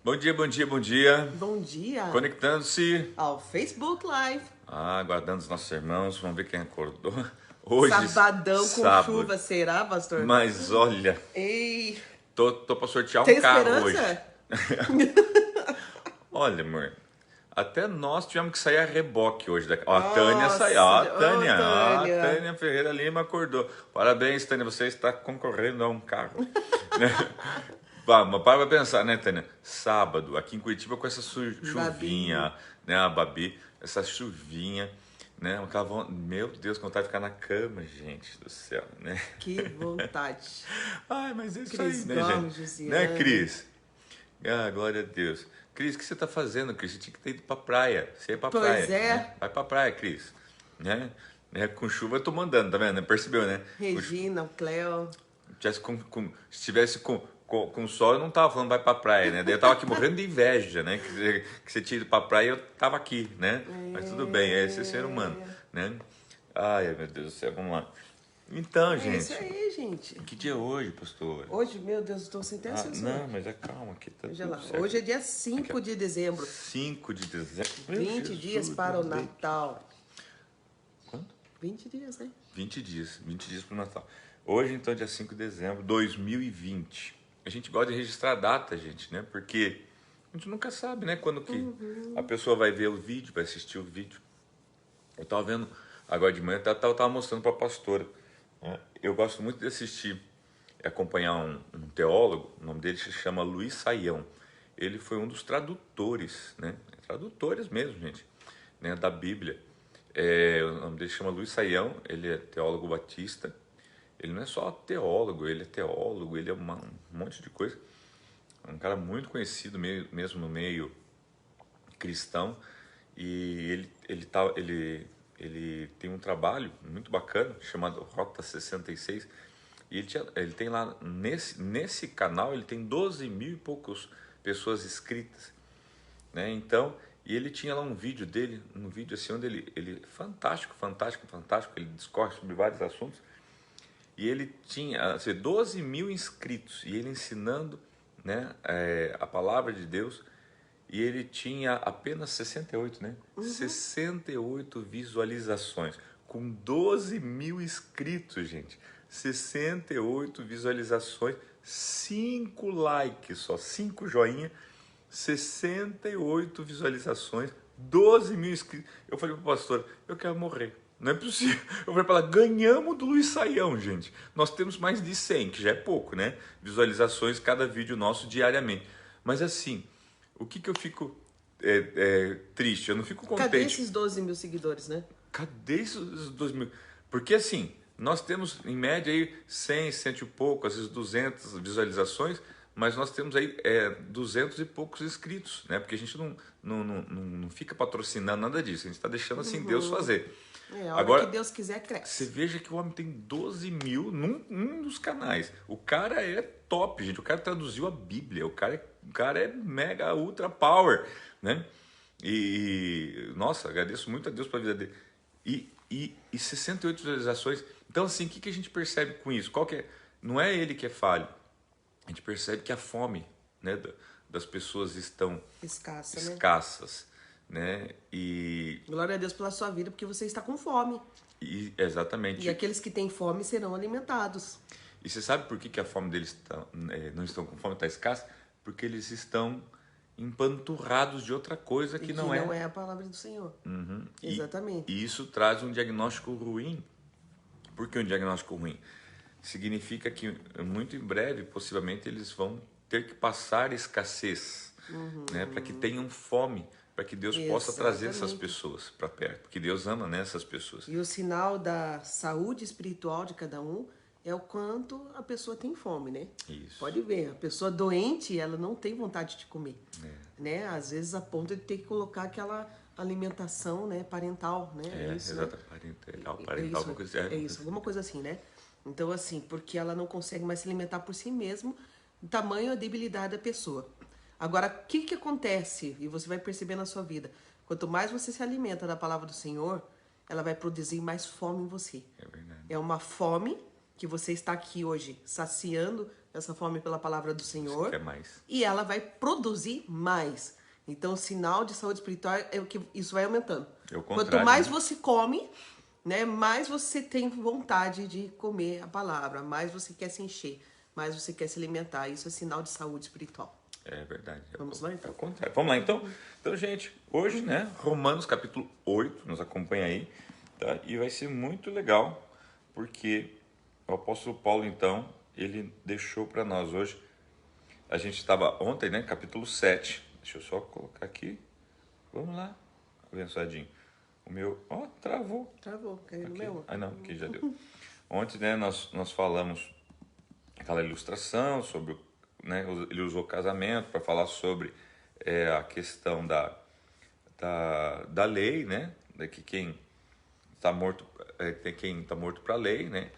Bom dia, bom dia, bom dia. Bom dia Conectando-se. ao Facebook Live. Aguardando os nossos irmãos. Vamos ver quem acordou. Hoje, Sabadão com sábado. chuva, será, pastor? Mas olha, Ei, tô pra sortear tem um carro hoje. esperança? Olha, amor, até nós tivemos que sair a reboque hoje. Ó, a Tânia saiu. Ó, a Tânia. Tânia Ferreira Lima acordou. Parabéns, Tânia, você está concorrendo a um carro. Né? Mas para pra pensar, né, Tânia? Sábado, aqui em Curitiba, com essa chuvinha, né, a Babi, essa chuvinha, né? Meu Deus, que vontade de ficar na cama, gente do céu, né? Que vontade. Ai, mas é isso Cris aí, né, Gomes, gente? Josiane. Né, Cris? Ah, glória a Deus. Cris, o que você tá fazendo, Cris? Você tinha que ter ido pra praia. Você ia pra Pois praia. é. Né? Vai pra praia, Cris. Né? Com chuva eu tô mandando, tá vendo? Percebeu, né? Regina, o Cleo. Se tivesse com sol, eu não tava falando vai pra praia, né? Daí eu tava aqui morrendo de inveja, né? Que você tinha ido pra praia e eu tava aqui, né? Mas tudo bem, é esse ser humano, né? Ai, meu Deus do céu, vamos lá. Então, gente. É isso aí, gente. Que dia é hoje, pastor? Hoje, meu Deus, estou sem até Não, mas calma, aqui tá Veja tudo lá. certo. Hoje é dia 5 de dezembro. 5 de dezembro. Meu 20 Jesus, dias para o Deus. Natal. Quanto? 20 dias, né? 20 dias para o Natal. Hoje, então, dia 5 de dezembro de 2020. A gente gosta de registrar a data, gente, né? Porque a gente nunca sabe, né? Quando que a pessoa vai ver o vídeo, vai assistir o vídeo. Eu estava vendo agora de manhã, eu tava mostrando para a pastora. Né? Eu gosto muito de assistir, acompanhar um teólogo, o nome dele se chama Luiz Saião. Ele foi um dos tradutores, né? Tradutores mesmo, gente, né? Da Bíblia. O nome dele se chama Luiz Saião, ele é teólogo batista. Ele não é só teólogo, ele é teólogo, ele é um monte de coisa. É um cara muito conhecido mesmo no meio cristão. E ele tem um trabalho muito bacana chamado Rota 66. E ele tem lá, nesse canal, ele tem 12 mil e poucas pessoas inscritas. Né? Então, e ele tinha lá um vídeo dele, assim, onde ele fantástico, ele discorre sobre vários assuntos. E ele tinha 12 mil inscritos, e ele ensinando, né, a palavra de Deus, e ele tinha apenas 68, né? 68 visualizações, com 12 mil inscritos, gente. 68 visualizações, 5 likes só, 5 joinha, 68 visualizações, 12 mil inscritos. Eu falei pro pastor, eu quero morrer. Não é possível. Eu falei para ela, ganhamos do Luiz Saião, gente. Nós temos mais de 100, que já é pouco, né? Visualizações cada vídeo nosso diariamente. Mas assim, o que eu fico triste? Eu não fico contente. Cadê esses 12 mil seguidores, né? Cadê esses 12 mil? Porque assim, nós temos em média aí 100, 100 e pouco, às vezes 200 visualizações, mas nós temos aí 200 e poucos inscritos, né? Porque a gente não fica patrocinando nada disso, a gente está deixando assim Deus fazer. A hora que Deus quiser, cresce. Você veja que o homem tem 12 mil num dos canais. O cara é top, gente. O cara traduziu a Bíblia. O cara é mega, ultra power, né? Nossa, agradeço muito a Deus pela vida dele. E 68 visualizações. Então, assim, o que a gente percebe com isso? Não é ele que é falho. A gente percebe que a fome, né, das pessoas estão escassas. Né? E glória a Deus pela sua vida, porque você está com fome. Exatamente. E aqueles que têm fome serão alimentados. E você sabe por que a fome deles não estão com fome, está escassa? Porque eles estão empanturrados de outra coisa que não é a palavra do Senhor. Exatamente. E isso traz um diagnóstico ruim. Por que um diagnóstico ruim? Significa que muito em breve, possivelmente, eles vão ter que passar escassez, né? Para que tenham fome, para que Deus possa trazer essas pessoas para perto, porque Deus ama, né, essas pessoas. E o sinal da saúde espiritual de cada um é o quanto a pessoa tem fome, né? Isso. Pode ver, a pessoa doente, ela não tem vontade de comer, né? Às vezes a ponto de ter que colocar aquela alimentação, né, parental, né? Exato, parental, alguma coisa assim. É isso, alguma coisa assim, né? Então, assim, porque ela não consegue mais se alimentar por si mesma, o tamanho a debilidade da pessoa. Agora, o que acontece? E você vai perceber na sua vida. Quanto mais você se alimenta da palavra do Senhor, ela vai produzir mais fome em você. É verdade. É uma fome que você está aqui hoje saciando essa fome pela palavra do Você Senhor, quer mais. e ela vai produzir mais. Então, o sinal de saúde espiritual é o que isso vai aumentando. É o Quanto contrário, mais né? você come, né, mais você tem vontade de comer a palavra, mais você quer se encher, mais você quer se alimentar. Isso é sinal de saúde espiritual. É verdade. Vamos lá, então? É o contrário. Vamos lá, então. Então, gente, hoje, né, Romanos capítulo 8, nos acompanha aí, tá? E vai ser muito legal, porque o apóstolo Paulo, então, ele deixou para nós hoje. A gente estava ontem, né, capítulo 7. Deixa eu só colocar aqui. Vamos lá, abençoadinho. O meu, ó, travou. Travou, caiu no Aqui. meu. Ah, não, aqui já deu. Ontem, né, nós falamos aquela ilustração sobre, né, ele usou casamento para falar sobre a questão da lei, né, de que quem está morto tem quem está morto para a lei, né,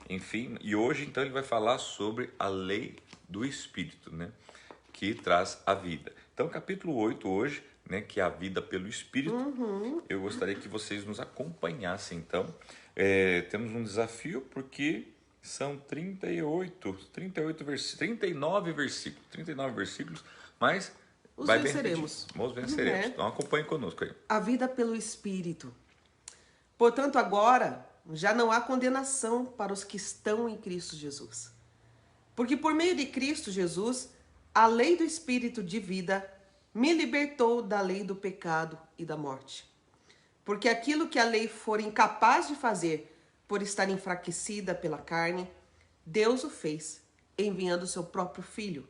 enfim. E hoje, então, ele vai falar sobre a lei do Espírito, né, que traz a vida. Então, capítulo 8 hoje, né, que é a vida pelo Espírito. Eu gostaria que vocês nos acompanhassem, então. Temos um desafio porque são 39 versículos, mas Os vai bem venceremos. rapidinho. Os venceremos. É. Então acompanhe conosco aí. A vida pelo Espírito. Portanto, agora já não há condenação para os que estão em Cristo Jesus. Porque por meio de Cristo Jesus, a lei do Espírito de vida me libertou da lei do pecado e da morte. Porque aquilo que a lei for incapaz de fazer por estar enfraquecida pela carne, Deus o fez, enviando seu próprio Filho,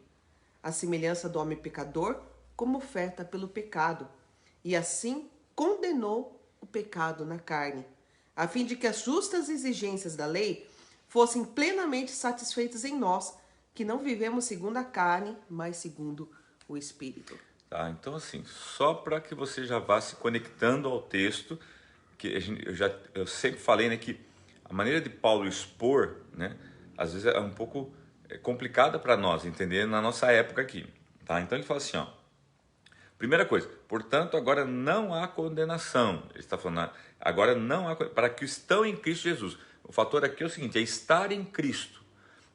à semelhança do homem pecador, como oferta pelo pecado, e assim condenou o pecado na carne, a fim de que as justas exigências da lei fossem plenamente satisfeitas em nós, que não vivemos segundo a carne, mas segundo o Espírito. Tá, então assim, só para que você já vá se conectando ao texto, que eu sempre falei, né, que a maneira de Paulo expor, né, às vezes é um pouco complicada para nós entender na nossa época aqui, tá? Então ele fala assim, ó, primeira coisa, portanto agora não há condenação. Ele está falando, agora não há para que estão em Cristo Jesus. O fator aqui é o seguinte, é estar em Cristo.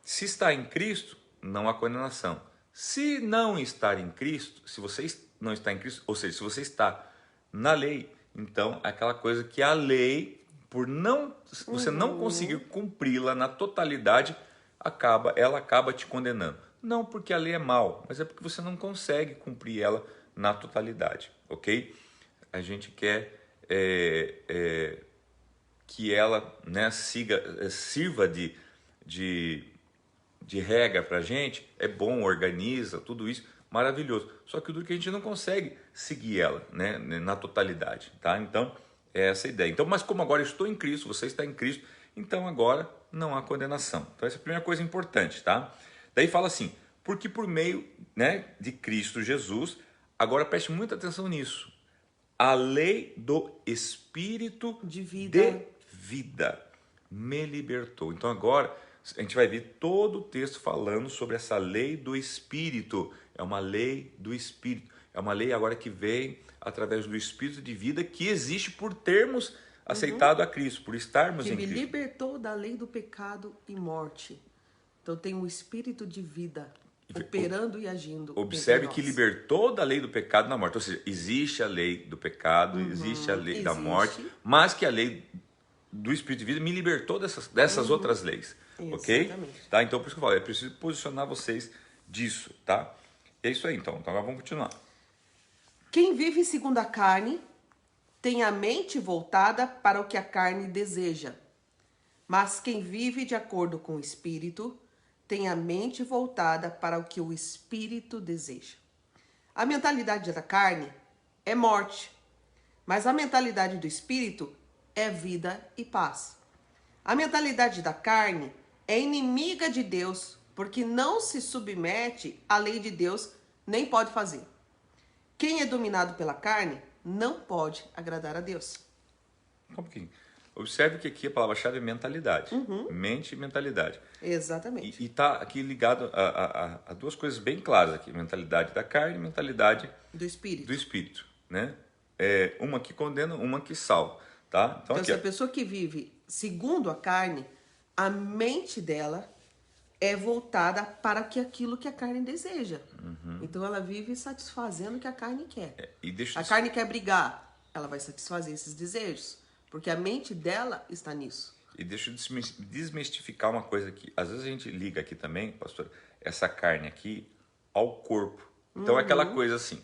Se está em Cristo, não há condenação. Se não estar em Cristo, se você não está em Cristo, ou seja, se você está na lei, então é aquela coisa que a lei, por não você não conseguir cumpri-la na totalidade, ela acaba te condenando. Não porque a lei é mal, mas é porque você não consegue cumprir ela na totalidade, ok? A gente quer que ela, né, sirva de regra para a gente, é bom, organiza, tudo isso, maravilhoso. Só que o duro é que a gente não consegue seguir ela, né, na totalidade, tá? Então, é essa a ideia. Então, mas como agora eu estou em Cristo, você está em Cristo, então agora não há condenação. Então, essa é a primeira coisa importante, tá? Daí fala assim, porque por meio, né, de Cristo Jesus, agora preste muita atenção nisso, a lei do Espírito De vida. me libertou. Então agora a gente vai ver todo o texto falando sobre essa lei do Espírito. É uma lei do Espírito. É uma lei agora que vem através do Espírito de vida que existe por termos aceitado a Cristo, por estarmos Que em me Cristo. libertou da lei do pecado e morte. Então tem um espírito de vida operando e agindo. Observe entre que nós. libertou da lei do pecado e da morte. Ou seja, existe a lei do pecado, existe a lei da existe. morte, mas que a lei do Espírito de vida me libertou dessas outras leis. Ok? Exatamente. Tá? Então, por isso que eu falo, é preciso posicionar vocês disso, tá? É isso aí, então. Então, agora vamos continuar. Quem vive segundo a carne tem a mente voltada para o que a carne deseja. Mas quem vive de acordo com o Espírito tem a mente voltada para o que o Espírito deseja. A mentalidade da carne é morte, mas a mentalidade do Espírito é vida e paz. A mentalidade da carne é inimiga de Deus, porque não se submete à lei de Deus, nem pode fazer. Quem é dominado pela carne não pode agradar a Deus. Um pouquinho. Observe que aqui a palavra-chave é mentalidade. Mente e mentalidade. Exatamente. E está aqui ligado a duas coisas bem claras aqui. Mentalidade da carne e mentalidade Do Espírito. do Espírito. Né? Uma que condena, uma que salva. Tá? Então, aqui, se a pessoa que vive segundo a carne, a mente dela é voltada para aquilo que a carne deseja. Então ela vive satisfazendo o que a carne quer. E deixa A carne quer brigar, ela vai satisfazer esses desejos, porque a mente dela está nisso. E deixa eu desmistificar uma coisa aqui. Às vezes a gente liga aqui também, pastor, essa carne aqui ao corpo. Então é aquela coisa assim,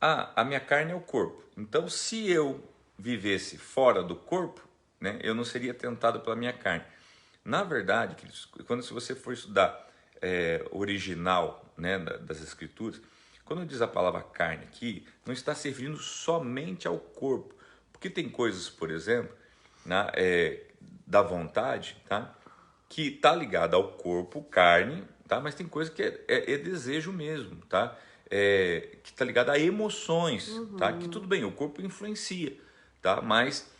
a minha carne é o corpo. Então se eu vivesse fora do corpo, né, eu não seria tentado pela minha carne. Na verdade, quando se você for estudar original, né, das escrituras, quando diz a palavra carne aqui, não está servindo somente ao corpo. Porque tem coisas, por exemplo, né, da vontade, tá, que está ligada ao corpo, carne, tá, mas tem coisa que é desejo mesmo, tá, que está ligada a emoções, tá, que tudo bem, o corpo influencia, tá, mas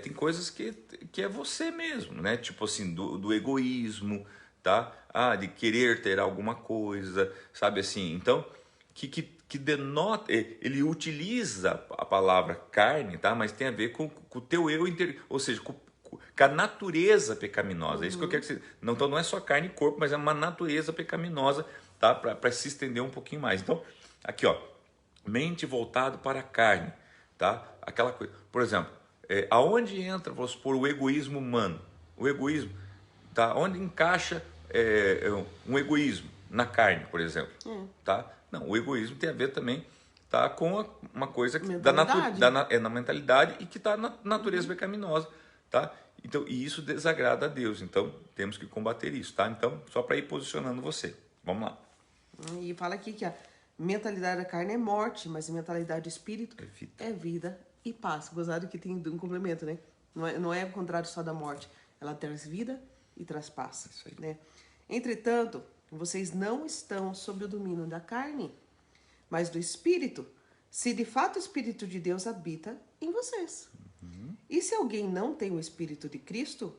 tem coisas que é você mesmo, né? Tipo assim, do egoísmo, tá? De querer ter alguma coisa, sabe assim? Então, que denota, ele utiliza a palavra carne, tá? Mas tem a ver com o teu eu interior, ou seja, com a natureza pecaminosa. É isso que eu quero que você... Então não é só carne e corpo, mas é uma natureza pecaminosa, tá? Para se estender um pouquinho mais. Então, aqui ó, mente voltado para a carne, tá? Aquela coisa, por exemplo, aonde entra, vamos supor, o egoísmo humano? O egoísmo, tá? Onde encaixa um egoísmo? Na carne, por exemplo. Tá? Não, o egoísmo tem a ver também, tá, com uma coisa na mentalidade e que está na natureza pecaminosa. Tá? Então, e isso desagrada a Deus. Então, temos que combater isso. Tá? Então, só para ir posicionando você. Vamos lá. E fala aqui que a mentalidade da carne é morte, mas a mentalidade do espírito é vida e paz. Gozado que tem um complemento, né? Não é o contrário só da morte. Ela traz vida e traz paz. Isso aí. Né? Entretanto, vocês não estão sob o domínio da carne, mas do espírito, se de fato o Espírito de Deus habita em vocês. E se alguém não tem o Espírito de Cristo,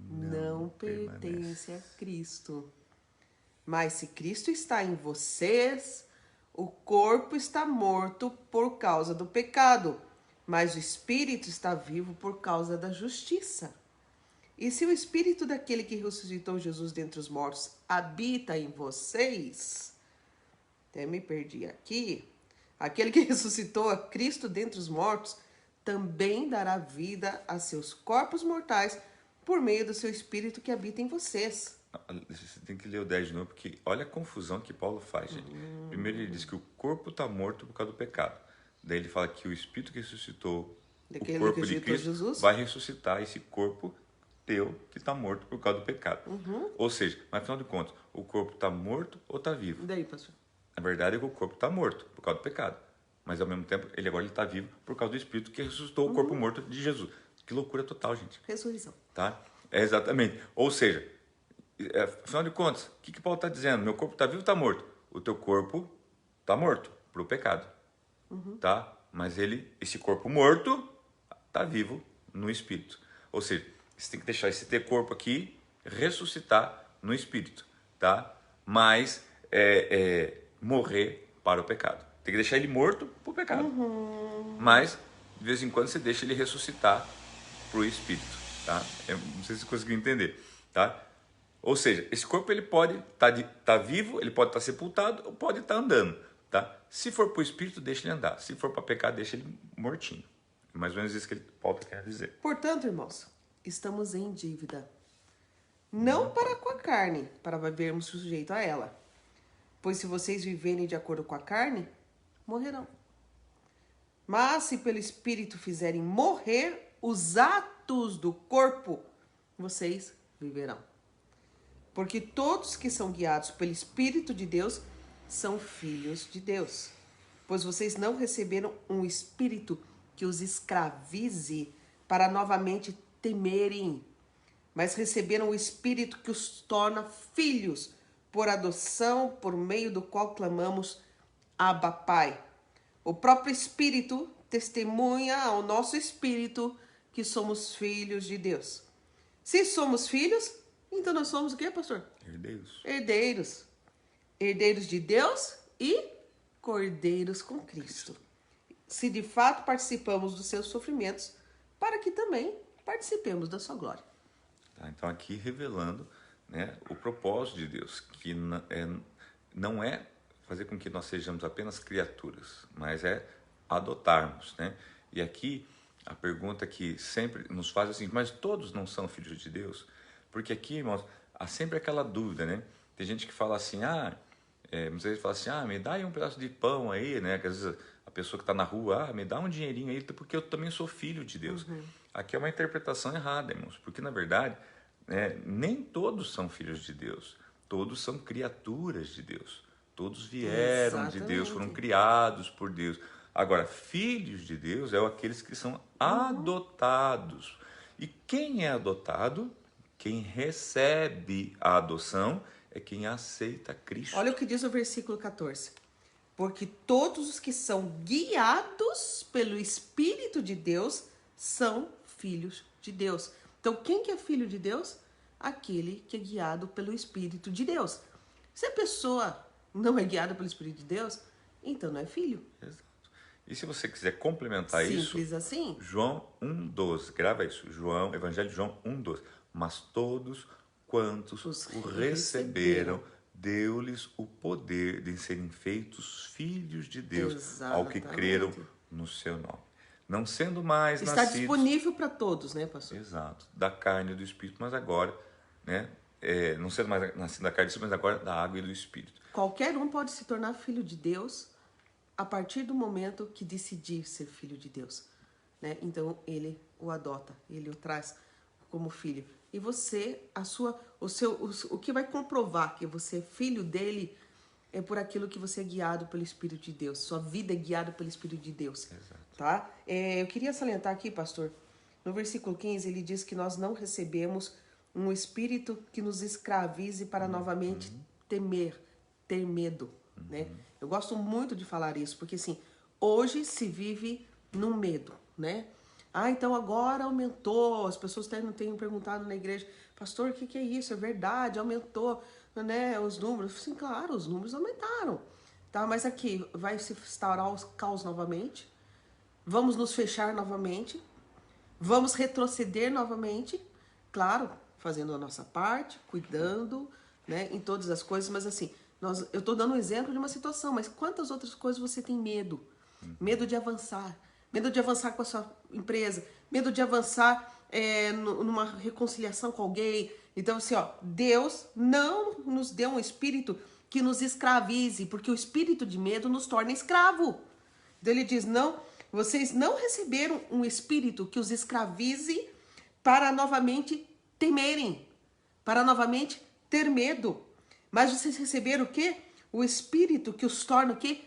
não pertence a Cristo. Mas se Cristo está em vocês, o corpo está morto por causa do pecado, mas o espírito está vivo por causa da justiça. E se o espírito daquele que ressuscitou Jesus dentre os mortos habita em vocês, até me perdi aqui, aquele que ressuscitou a Cristo dentre os mortos também dará vida a seus corpos mortais por meio do seu espírito que habita em vocês. Você tem que ler o 10 de novo, porque olha a confusão que Paulo faz, gente. Primeiro ele diz que o corpo está morto por causa do pecado. Daí ele fala que o Espírito que ressuscitou o corpo de Cristo Jesus vai ressuscitar esse corpo teu que está morto por causa do pecado. Ou seja, mas afinal de contas, o corpo está morto ou está vivo? E daí, pastor? A verdade é que o corpo está morto por causa do pecado. Mas ao mesmo tempo, ele agora está vivo por causa do Espírito que ressuscitou o corpo morto de Jesus. Que loucura total, gente. Ressurreição. Tá? Exatamente. Ou seja, afinal de contas, o que Paulo está dizendo? Meu corpo está vivo ou está morto? O teu corpo está morto para o pecado. Tá? Mas esse corpo morto está vivo no Espírito. Ou seja, você tem que deixar esse teu corpo aqui ressuscitar no Espírito. Tá? Mas morrer para o pecado. Tem que deixar ele morto para o pecado. Mas, de vez em quando, você deixa ele ressuscitar para o Espírito. Tá? Não sei se você conseguiu entender. Tá? Ou seja, esse corpo ele pode estar vivo, ele pode estar sepultado ou pode estar andando. Tá? Se for para o Espírito, deixa ele andar. Se for para pecado, deixa ele mortinho. É mais ou menos isso que Paulo quer dizer. Portanto, irmãos, estamos em dívida. Não para com a carne, para vivermos sujeito a ela. Pois se vocês viverem de acordo com a carne, morrerão. Mas se pelo Espírito fizerem morrer os atos do corpo, vocês viverão. Porque todos que são guiados pelo Espírito de Deus são filhos de Deus. Pois vocês não receberam um espírito que os escravize para novamente temerem, mas receberam o Espírito que os torna filhos, por adoção, por meio do qual clamamos, Abba, Pai. O próprio Espírito testemunha ao nosso espírito que somos filhos de Deus. Se somos filhos, então nós somos o quê, pastor? Herdeiros. Herdeiros. Herdeiros de Deus e cordeiros com Cristo. Se de fato participamos dos seus sofrimentos, para que também participemos da sua glória. Tá? Então aqui revelando, né, o propósito de Deus, que não é fazer com que nós sejamos apenas criaturas, mas é adotarmos, né? E aqui a pergunta que sempre nos faz assim, mas todos não são filhos de Deus? Porque aqui, irmãos, há sempre aquela dúvida, né? Tem gente que fala assim, muitas vezes fala assim, me dá aí um pedaço de pão aí, né? Que às vezes a pessoa que está na rua, me dá um dinheirinho aí, porque eu também sou filho de Deus. Aqui é uma interpretação errada, irmãos, porque na verdade, nem todos são filhos de Deus, todos são criaturas de Deus. Todos vieram de Deus, foram criados por Deus. Agora, filhos de Deus é aqueles que são adotados. E quem é adotado? Quem recebe a adoção é quem aceita Cristo. Olha o que diz o versículo 14. Porque todos os que são guiados pelo Espírito de Deus são filhos de Deus. Então, quem que é filho de Deus? Aquele que é guiado pelo Espírito de Deus. Se a pessoa não é guiada pelo Espírito de Deus, então não é filho. Exato. E se você quiser complementar Simples isso... Simples assim. João 1,12. Grava isso. Evangelho de João 1,12. Mas todos quantos o receberam, deu-lhes o poder de serem feitos filhos de Deus, exatamente, ao que creram no seu nome. Não sendo mais está nascidos... disponível para todos, né, pastor? Exato. Da carne e do Espírito, mas agora, né? Não sendo mais nascido da carne, mas agora da água e do Espírito. Qualquer um pode se tornar filho de Deus a partir do momento que decidir ser filho de Deus, né? Então ele o adota, ele o traz como filho. E você, o que vai comprovar que você é filho dele é por aquilo que você é guiado pelo Espírito de Deus. Sua vida é guiada pelo Espírito de Deus. Exato. Tá? Eu queria salientar aqui, pastor, no versículo 15 ele diz que nós não recebemos um espírito que nos escravize para novamente ter medo, né? Eu gosto muito de falar isso, porque assim, hoje se vive no medo, né? Então agora aumentou, as pessoas têm perguntado na igreja, pastor, o que é isso? É verdade, aumentou, né, os números? Sim, claro, os números aumentaram, tá? Mas aqui, vai se instaurar o caos novamente, vamos nos fechar novamente, vamos retroceder novamente, claro, fazendo a nossa parte, cuidando, né, em todas as coisas, mas assim, eu estou dando um exemplo de uma situação, mas quantas outras coisas você tem medo? Medo de avançar com a sua empresa, medo de avançar numa reconciliação com alguém. Então, assim, Deus não nos deu um espírito que nos escravize, porque o espírito de medo nos torna escravo. Então ele diz, não, vocês não receberam um espírito que os escravize para novamente temerem, para novamente ter medo. Mas vocês receberam o quê? O Espírito que os torna o quê?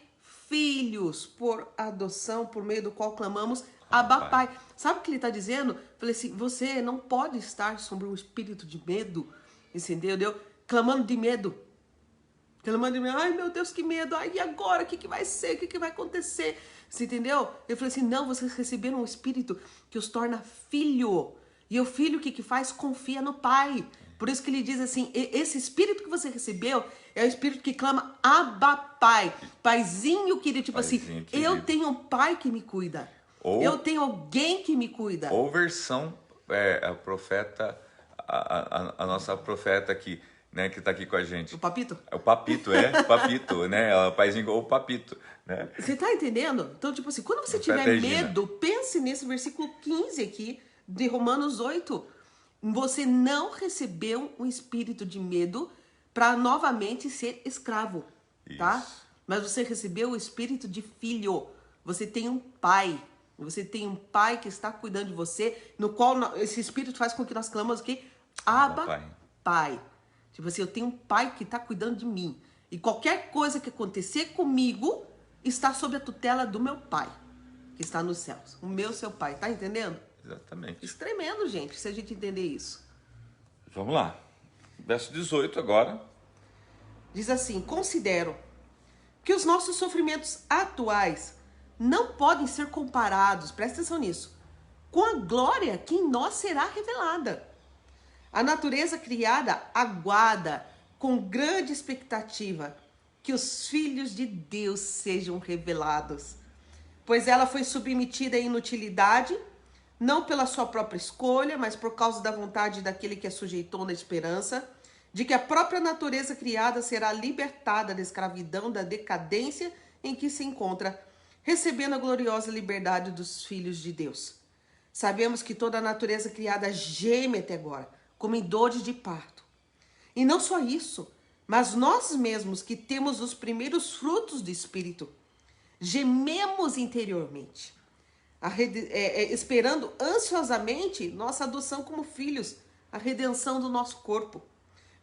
Filhos, por adoção, por meio do qual clamamos, Abba, Pai. Sabe o que ele está dizendo? Falei assim, você não pode estar sobre um espírito de medo, entendeu? Clamando de medo. Ai, meu Deus, que medo. Ai, e agora? O que vai ser? O que vai acontecer? Você entendeu? Eu falei assim, não, vocês receberam um espírito que os torna filho. E o filho o que faz? Confia no Pai. Por isso que ele diz assim, esse espírito que você recebeu é o espírito que clama Abba, Pai. Paizinho querido, tipo paizinho assim, querido. Eu tenho um pai que me cuida. Eu tenho alguém que me cuida. Ou versão, a profeta, a nossa profeta aqui, né, que está aqui com a gente. O Papito? O Papito, o Papito, né? O paizinho ou o Papito, né? Você tá entendendo? Então, tipo assim, quando você tiver medo, pense nesse versículo 15 aqui, de Romanos 8. Você não recebeu um espírito de medo para novamente ser escravo, tá? Mas você recebeu o espírito de filho. Você tem um pai. Você tem um pai que está cuidando de você, no qual esse espírito faz com que nós clamamos o quê? Abba, Pai. Tipo assim, eu tenho um pai que está cuidando de mim. E qualquer coisa que acontecer comigo está sob a tutela do meu pai, que está nos céus. O meu, seu pai. Tá entendendo? Exatamente. Isso é tremendo, gente, se a gente entender isso. Vamos lá. Verso 18 agora. Diz assim, considero que os nossos sofrimentos atuais não podem ser comparados, presta atenção nisso, com a glória que em nós será revelada. A natureza criada aguarda com grande expectativa que os filhos de Deus sejam revelados, pois ela foi submetida à inutilidade, não pela sua própria escolha, mas por causa da vontade daquele que a sujeitou na esperança de que a própria natureza criada será libertada da escravidão, da decadência em que se encontra, recebendo a gloriosa liberdade dos filhos de Deus. Sabemos que toda a natureza criada geme até agora, como em dores de parto. E não só isso, mas nós mesmos que temos os primeiros frutos do Espírito, gememos interiormente, esperando ansiosamente nossa adoção como filhos, a redenção do nosso corpo.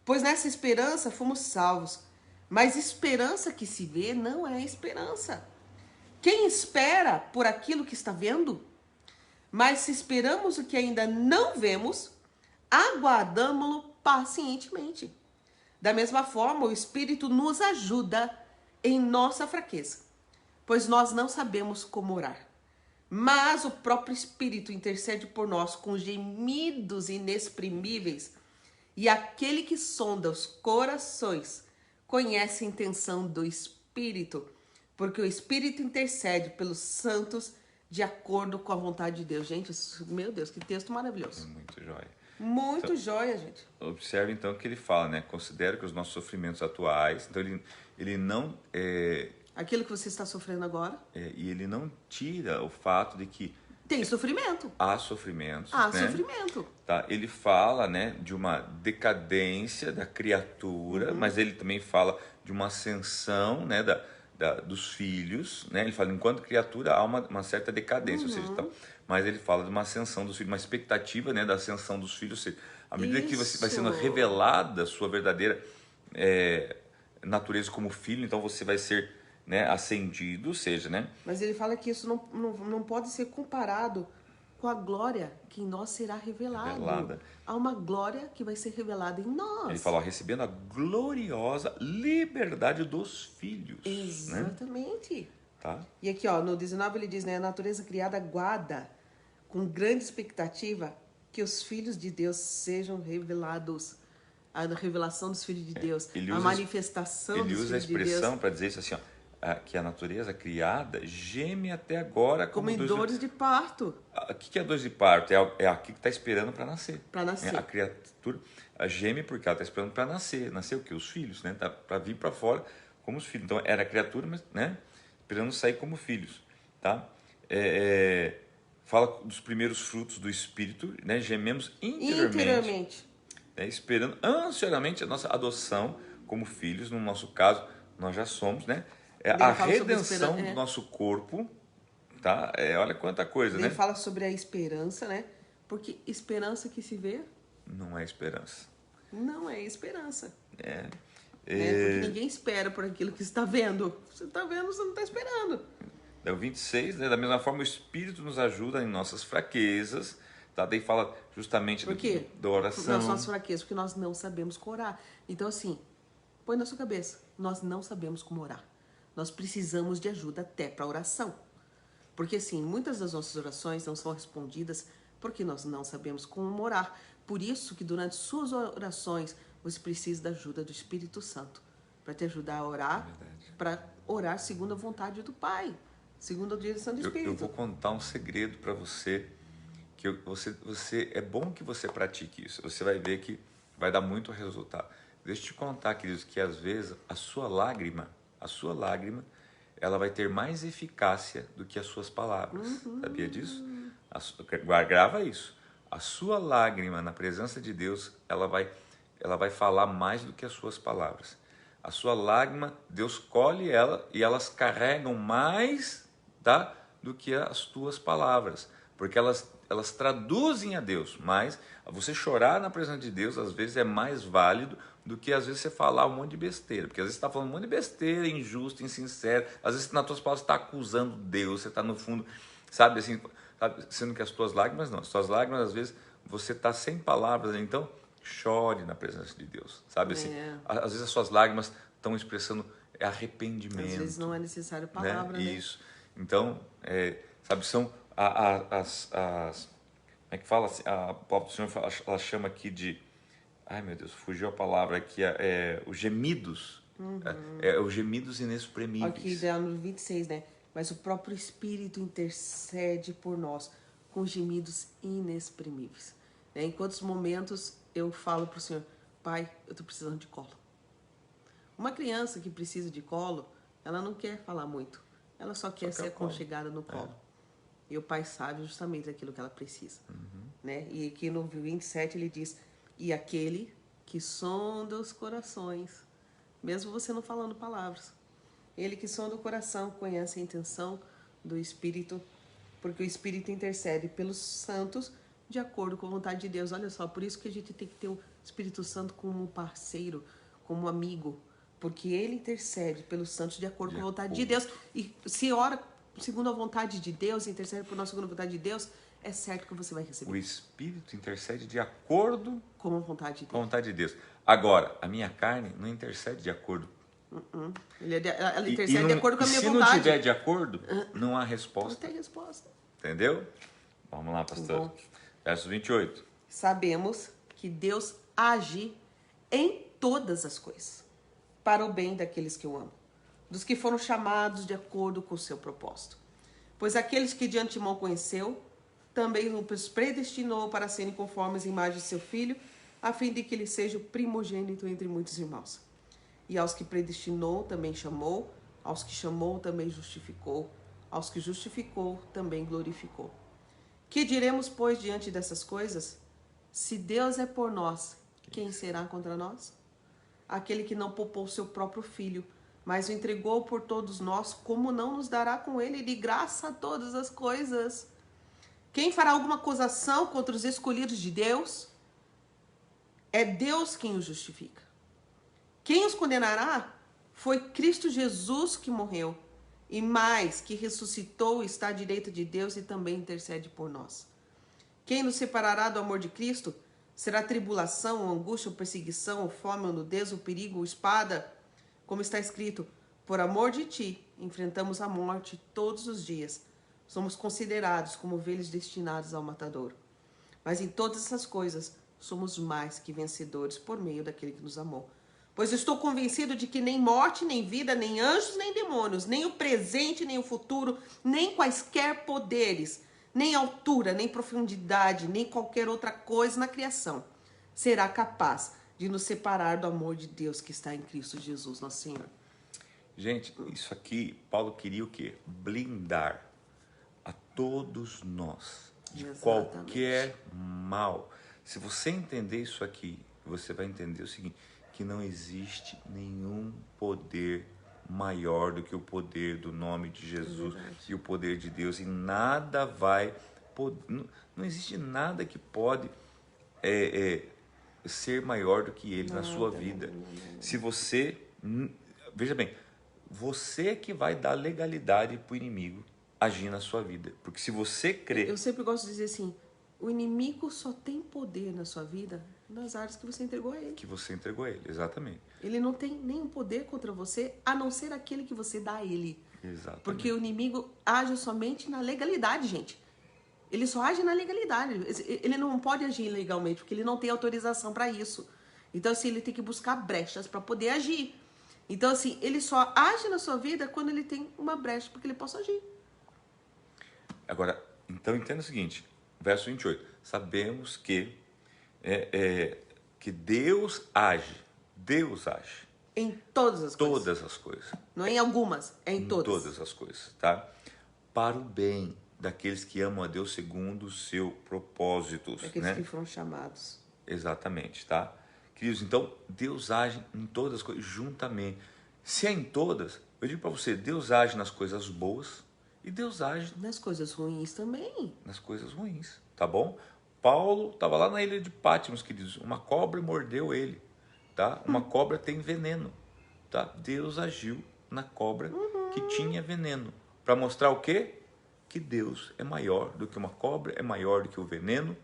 Pois nessa esperança fomos salvos. Mas esperança que se vê não é esperança. Quem espera por aquilo que está vendo? Mas se esperamos o que ainda não vemos, aguardamo-lo pacientemente. Da mesma forma, o Espírito nos ajuda em nossa fraqueza, pois nós não sabemos como orar. Mas o próprio Espírito intercede por nós com gemidos inexprimíveis, e aquele que sonda os corações conhece a intenção do Espírito, porque o Espírito intercede pelos santos de acordo com a vontade de Deus. Gente, meu Deus, que texto maravilhoso. Muito jóia. Muito Então, joia, gente. observe então que ele fala, né? Considero que os nossos sofrimentos atuais, então ele não Aquilo que você está sofrendo agora e ele não tira o fato de que tem sofrimento. há sofrimentos, Há né? sofrimento. Tá? Ele fala, né, de uma decadência da criatura, mas ele também fala de uma ascensão, né, dos filhos, né? Ele fala, enquanto criatura há uma certa decadência, ou seja, tá, mas ele fala de uma ascensão dos filhos, uma expectativa, né, da ascensão dos filhos, ou seja, à medida que você vai sendo revelada a sua verdadeira natureza como filho, então você vai ser, né, ascendido, ou seja, né? Mas ele fala que isso não pode ser comparado com a glória que em nós será revelada. Há uma glória que vai ser revelada em nós. Ele fala, ó, recebendo a gloriosa liberdade dos filhos. Exatamente. Né? Tá? E aqui, ó, no 19 ele diz, né, a natureza criada aguarda com grande expectativa que os filhos de Deus sejam revelados. A revelação dos filhos de Deus, a manifestação dos filhos de Deus. Ele usa a expressão para dizer isso assim, ó, que a natureza criada geme até agora como em dores de parto. O que é dores de parto? É aqui que está esperando para nascer. Para nascer. A criatura geme porque ela está esperando para nascer. Nascer o quê? Os filhos, né? Tá, para vir para fora como os filhos. Então era a criatura, mas, né? Esperando sair como filhos. Tá? Fala dos primeiros frutos do Espírito, né? Gememos interiormente. Né? Esperando ansiosamente a nossa adoção como filhos. No nosso caso, nós já somos, né? A redenção do nosso corpo, tá? Olha quanta coisa, né? Ele fala sobre a esperança, né? Porque esperança que se vê... não é esperança. Não é esperança. Né? Porque ninguém espera por aquilo que está vendo. Você está vendo, você não está esperando. O 26, né? Da mesma forma, o Espírito nos ajuda em nossas fraquezas. Tá? Daí fala justamente da oração. Nas nossas fraquezas, porque nós não sabemos orar. Então, assim, põe na sua cabeça. Nós não sabemos como orar. Nós precisamos de ajuda até para oração. Porque, assim, muitas das nossas orações não são respondidas porque nós não sabemos como orar. Por isso que durante suas orações você precisa da ajuda do Espírito Santo para te ajudar a orar, para orar segundo a vontade do Pai, segundo a direção do Espírito. Eu vou contar um segredo para você, que você é bom que você pratique isso. Você vai ver que vai dar muito resultado. Deixa eu te contar, queridos, que às vezes a sua lágrima, ela vai ter mais eficácia do que as suas palavras. Sabia disso? Grava isso. A sua lágrima na presença de Deus, ela vai falar mais do que as suas palavras. A sua lágrima, Deus colhe ela e elas carregam mais, tá, do que as tuas palavras. Porque elas traduzem a Deus, mas você chorar na presença de Deus, às vezes, é mais válido do que às vezes você falar um monte de besteira. Porque às vezes você está falando um monte de besteira, injusto, insincero. Às vezes nas tuas palavras você está acusando Deus, você está no fundo, sabe assim, sabe? Sendo que as tuas lágrimas não. As tuas lágrimas, às vezes, você está sem palavras, então chore na presença de Deus, sabe assim? Às vezes as suas lágrimas estão expressando arrependimento. Às vezes não é necessário palavra, né? Isso. Então, sabe, são como é que fala? A palavra do Senhor, ela chama aqui de... Ai, meu Deus, fugiu a palavra aqui. Os gemidos. Os gemidos inexprimíveis. Aqui no 26, né? Mas o próprio Espírito intercede por nós com gemidos inexprimíveis. Em quantos momentos eu falo para o Senhor, pai, eu tô precisando de colo. Uma criança que precisa de colo, ela não quer falar muito. Ela só quer ser aconchegada no colo. E o pai sabe justamente aquilo que ela precisa. Né? E aqui no 27 ele diz, e aquele que sonda os corações, mesmo você não falando palavras, ele que sonda o coração conhece a intenção do Espírito, porque o Espírito intercede pelos santos de acordo com a vontade de Deus. Olha só, por isso que a gente tem que ter o Espírito Santo como um parceiro, como um amigo, porque ele intercede pelos santos de acordo com a vontade de Deus. E se ora segundo a vontade de Deus, intercede por nós segundo a vontade de Deus, é certo que você vai receber. O Espírito intercede de acordo com a vontade de Deus. Com a vontade de Deus. Agora, a minha carne não intercede de acordo. Ela intercede de acordo com a minha vontade. Se não tiver de acordo, não há resposta. Não tem resposta. Entendeu? Vamos lá, pastor. Bom. Verso 28. Sabemos que Deus age em todas as coisas, para o bem daqueles que o amam, dos que foram chamados de acordo com o seu propósito. Pois aqueles que de antemão conheceu, também os predestinou para serem conformes à imagem de seu Filho, a fim de que ele seja o primogênito entre muitos irmãos. E aos que predestinou, também chamou, aos que chamou, também justificou, aos que justificou, também glorificou. Que diremos, pois, diante dessas coisas? Se Deus é por nós, quem será contra nós? Aquele que não poupou seu próprio Filho, mas o entregou por todos nós, como não nos dará com ele de graça todas as coisas? Quem fará alguma acusação contra os escolhidos de Deus? É Deus quem os justifica. Quem os condenará? Foi Cristo Jesus que morreu, e mais, que ressuscitou, está à direita de Deus e também intercede por nós. Quem nos separará do amor de Cristo? Será tribulação, ou angústia, ou perseguição, ou fome, ou nudez, ou perigo, ou espada? Como está escrito, por amor de ti, enfrentamos a morte todos os dias. Somos considerados como ovelhas destinadas ao matadouro. Mas em todas essas coisas, somos mais que vencedores por meio daquele que nos amou. Pois eu estou convencido de que nem morte, nem vida, nem anjos, nem demônios, nem o presente, nem o futuro, nem quaisquer poderes, nem altura, nem profundidade, nem qualquer outra coisa na criação será capaz de nos separar do amor de Deus que está em Cristo Jesus, nosso Senhor. Gente, isso aqui, Paulo queria o quê? Blindar a todos nós de qualquer mal. Se você entender isso aqui, você vai entender o seguinte, que não existe nenhum poder maior do que o poder do nome de Jesus e o poder de Deus, e nada vai não existe nada que pode ser maior do que ele na sua vida. Se você, veja bem, você que vai dar legalidade para o inimigo agir na sua vida, porque se você crê... Eu sempre gosto de dizer assim, o inimigo só tem poder na sua vida nas áreas que você entregou a ele. Que você entregou a ele, exatamente. Ele não tem nenhum poder contra você, a não ser aquele que você dá a ele. Exatamente. Porque o inimigo age somente na legalidade, gente. Ele só age na legalidade. Ele não pode agir ilegalmente, porque ele não tem autorização para isso. Então, assim, ele tem que buscar brechas para poder agir. Então, assim, ele só age na sua vida quando ele tem uma brecha, porque ele possa agir. Agora, então entenda o seguinte, verso 28. Sabemos que Deus age. Deus age. Em todas as coisas. Todas as coisas. Não em algumas, é em todas. Todas as coisas, tá? Para o bem daqueles que amam a Deus segundo o seu propósito. Daqueles que foram chamados. Exatamente, tá? Queridos, então, Deus age em todas as coisas, juntamente. Se é em todas, eu digo para você, Deus age nas coisas boas e Deus age nas coisas ruins também. Nas coisas ruins, tá bom? Paulo estava lá na ilha de Patmos, queridos, uma cobra mordeu ele, tá? Uma cobra tem veneno, tá? Deus agiu na cobra que tinha veneno, para mostrar o quê? Que Deus é maior do que uma cobra, é maior do que o veneno,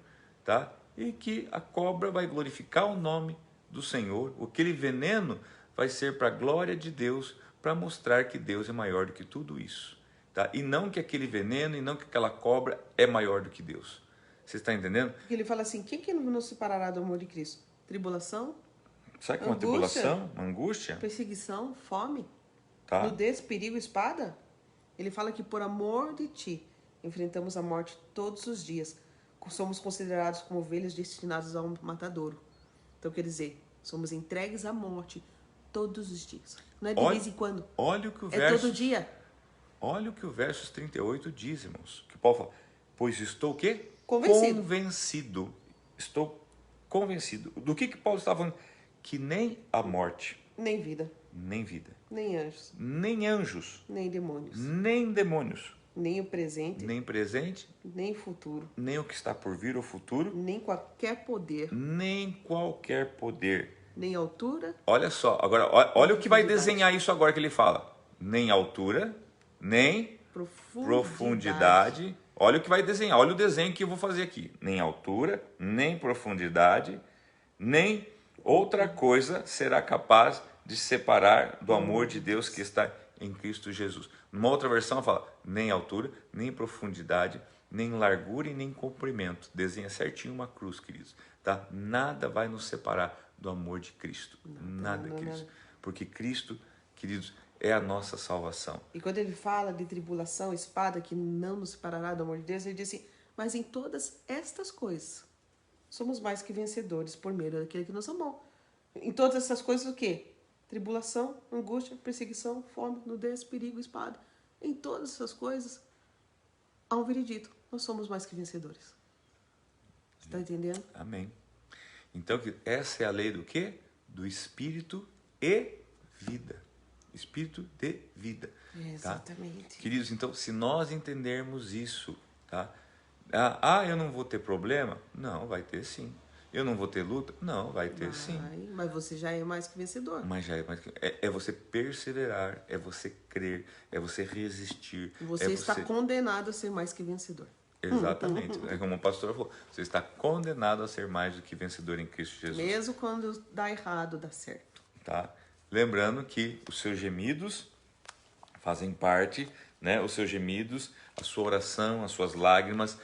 tá? E que a cobra vai glorificar o nome do Senhor, aquele veneno vai ser para a glória de Deus, para mostrar que Deus é maior do que tudo isso, tá? E não que aquele veneno, e não que aquela cobra é maior do que Deus. Você está entendendo? Porque ele fala assim, quem que nos separará do amor de Cristo? Tribulação? Sabe que uma tribulação, uma angústia? Perseguição, fome, tá? Nudez, perigo, espada? Ele fala que por amor de ti, enfrentamos a morte todos os dias. Somos considerados como ovelhas destinadas ao matadouro. Então, quer dizer, Somos entregues à morte todos os dias. Não é de Olha, vez em quando. olha o que o É todo dia. Olha o que o versos 38 diz, irmãos. Que Paulo fala, pois estou o quê? Convencido. Convencido. Estou convencido. Do que Paulo estava falando? Que nem a morte, Nem vida, nem vida, nem anjos, nem anjos, nem demônios, nem demônios, nem o presente, nem presente, nem futuro, nem o que está por vir ou futuro, nem qualquer poder, nem qualquer poder. nem altura, Olha só, agora olha o que vai profundidade. desenhar isso agora que ele fala. Nem altura, nem profundidade. Olha o que vai desenhar, olha o desenho que eu vou fazer aqui. Nem altura, nem profundidade, nem outra coisa será capaz de separar do amor de Deus que está em Cristo Jesus. Numa outra versão fala, nem altura, nem profundidade, nem largura e nem comprimento. Desenha certinho uma cruz, queridos. Tá? Nada vai nos separar do amor de Cristo. Nada, queridos. Porque Cristo, queridos, é a nossa salvação. E quando ele fala de tribulação, espada, que não nos separará do amor de Deus, ele diz assim, mas em todas estas coisas, somos mais que vencedores por meio daquele que nos amou. Em todas essas coisas o quê? Tribulação, angústia, perseguição, fome, nudez, perigo, espada. Em todas essas coisas, há um veredito. Nós somos mais que vencedores. Você está entendendo? Amém. Então, essa é a lei do quê? Do Espírito e vida. Espírito de vida. Exatamente. Tá? Queridos, então, se nós entendermos isso, tá? Eu não vou ter problema? Não, vai ter sim. Eu não vou ter luta? Não, vai ter sim. Mas você já é mais que vencedor. Mas já é mais que... É você perseverar, é você crer, é você resistir. Você está condenado a ser mais que vencedor. Exatamente. É como o pastor falou, você está condenado a ser mais do que vencedor em Cristo Jesus. Mesmo quando dá errado, dá certo. Tá? Lembrando que os seus gemidos fazem parte, né? Os seus gemidos, a sua oração, as suas lágrimas,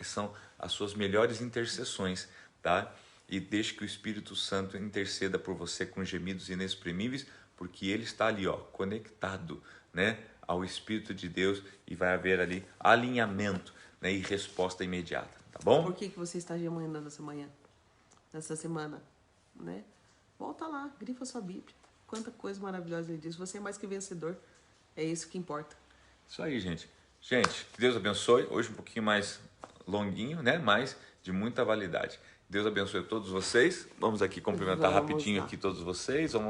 são as suas melhores intercessões, tá? E deixe que o Espírito Santo interceda por você com gemidos inexprimíveis, porque ele está ali, ó, conectado, né, ao Espírito de Deus, e vai haver ali alinhamento, né, e resposta imediata, tá bom? Por que você está gemendo nessa semana, né? Volta lá, grifa sua Bíblia. Quanta coisa maravilhosa ele diz. Você é mais que vencedor. É isso que importa. Isso aí, gente. Gente, que Deus abençoe. Hoje um pouquinho mais longuinho, né? Mas de muita validade. Deus abençoe todos vocês. Vamos aqui cumprimentar rapidinho aqui todos vocês. Vamos